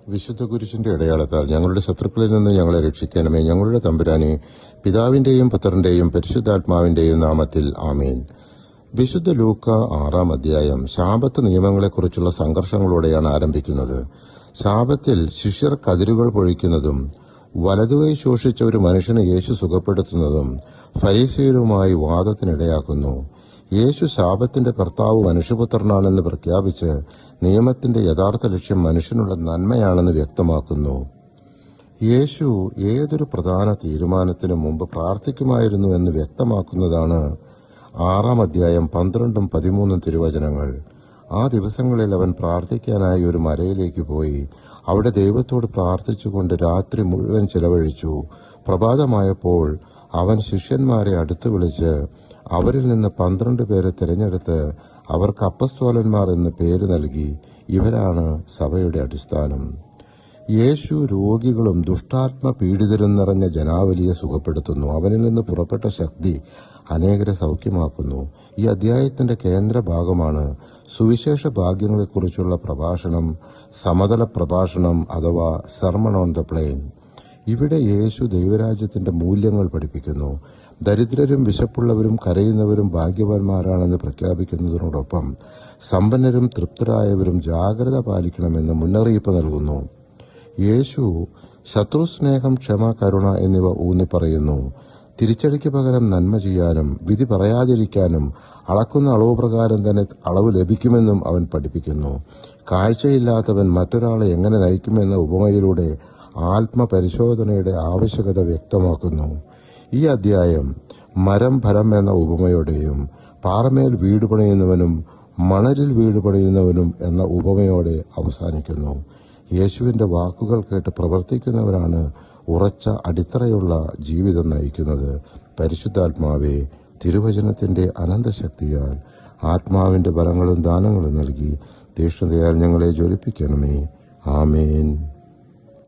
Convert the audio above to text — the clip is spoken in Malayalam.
വിശുദ്ധ കുരിശിന്റെ അടയാളത്താൽ ഞങ്ങളുടെ ശത്രുക്കളിൽ നിന്ന് ഞങ്ങളെ രക്ഷിക്കണമേ. ഞങ്ങളുടെ തമ്പുരാനെ, പിതാവിന്റെയും പുത്രന്റെയും പരിശുദ്ധാത്മാവിന്റെയും നാമത്തിൽ ആമേൻ. വിശുദ്ധ ലൂക്ക 6-ാം അധ്യായം ശാബത്ത് നിയമങ്ങളെക്കുറിച്ചുള്ള സംഘർഷങ്ങളോടെയാണ് ആരംഭിക്കുന്നത്. ശാബത്തിൽ ശിഷ്യർ കതിരുകൾ പൊഴിക്കുന്നതും വലതുകൈ ശോഷിച്ച ഒരു മനുഷ്യനെ യേശു സുഖപ്പെടുത്തുന്നതും ഫരീസിയരുമായി വാദത്തിനിടയാക്കുന്നു. യേശു ശാബത്തിന്റെ കർത്താവ് മനുഷ്യപുത്രനാണെന്ന് പ്രഖ്യാപിച്ച് നിയമത്തിന്റെ യഥാർത്ഥ ലക്ഷ്യം മനുഷ്യനുള്ള നന്മയാണെന്ന് വ്യക്തമാക്കുന്നു. യേശു ഏതൊരു പ്രധാന തീരുമാനത്തിനു മുമ്പ് പ്രാർത്ഥിക്കുമായിരുന്നു എന്ന് വ്യക്തമാക്കുന്നതാണ് 6-ാം അധ്യായം 12-ഉം 13-ഉം തിരുവചനങ്ങൾ. ആ ദിവസങ്ങളിൽ അവൻ പ്രാർത്ഥിക്കാനായി ഒരു മലയിലേക്ക് പോയി. അവിടെ ദൈവത്തോട് പ്രാർത്ഥിച്ചുകൊണ്ട് രാത്രി മുഴുവൻ ചിലവഴിച്ചു. പ്രഭാതമായപ്പോൾ അവൻ ശിഷ്യന്മാരെ അടുത്തു വിളിച്ച് അവരിൽ നിന്ന് 12 പേരെ തിരഞ്ഞെടുത്ത് അവർക്ക് അപ്പസ്തോലന്മാർ എന്ന് പേര് നൽകി. ഇവരാണ് സഭയുടെ അടിസ്ഥാനം. യേശു രോഗികളും ദുഷ്ടാത്മ പീഡിതരും നിറഞ്ഞ ജനാവലിയെ സുഖപ്പെടുത്തുന്നു. അവനിൽ നിന്ന് പുറപ്പെട്ട ശക്തി അനേകരെ സൗഖ്യമാക്കുന്നു. ഈ അധ്യായത്തിന്റെ കേന്ദ്ര ഭാഗമാണ് സുവിശേഷ ഭാഗ്യങ്ങളെക്കുറിച്ചുള്ള പ്രഭാഷണം, സമതല പ്രഭാഷണം അഥവാ സെർമൺ ഓൺ ദ പ്ലെയിൻ. ഇവിടെ യേശു ദൈവരാജ്യത്തിന്റെ മൂല്യങ്ങൾ പഠിപ്പിക്കുന്നു. ദരിദ്രരും വിശപ്പുള്ളവരും കരയുന്നവരും ഭാഗ്യവാന്മാരാണെന്ന് പ്രഖ്യാപിക്കുന്നതിനോടൊപ്പം സമ്പന്നരും തൃപ്തരായവരും ജാഗ്രത പാലിക്കണമെന്ന് മുന്നറിയിപ്പ് നൽകുന്നു. യേശു ശത്രുസ്നേഹം, ക്ഷമ, കരുണ എന്നിവ ഊന്നിപ്പറയുന്നു. തിരിച്ചടിക്ക് പകരം നന്മ ചെയ്യാനും വിധി പറയാതിരിക്കാനും അളക്കുന്ന അളവ് പ്രകാരം തന്നെ അളവ് ലഭിക്കുമെന്നും അവൻ പഠിപ്പിക്കുന്നു. കാഴ്ചയില്ലാത്തവൻ മറ്റൊരാളെ എങ്ങനെ നയിക്കുമെന്ന ഉപമയിലൂടെ ആത്മപരിശോധനയുടെ ആവശ്യകത വ്യക്തമാക്കുന്നു. ഈ അധ്യായം മരം ഫലം എന്ന ഉപമയോടെയും പാറമേൽ വീട് പണിയുന്നവനും മണലിൽ വീട് പണിയുന്നവനും എന്ന ഉപമയോടെ അവസാനിക്കുന്നു. യേശുവിന്റെ വാക്കുകൾ കേട്ട് പ്രവർത്തിക്കുന്നവരാണ് ഉറച്ച അടിത്തറയുള്ള ജീവിതം നയിക്കുന്നത്. പരിശുദ്ധാത്മാവെ, തിരുവചനത്തിന്റെ അനന്തശക്തിയാൽ ആത്മാവിന്റെ ബലങ്ങളും ദാനങ്ങളും നൽകി തീഷ്ണതയാൽ ഞങ്ങളെ ജ്വലിപ്പിക്കണമേ. ആമേൻ.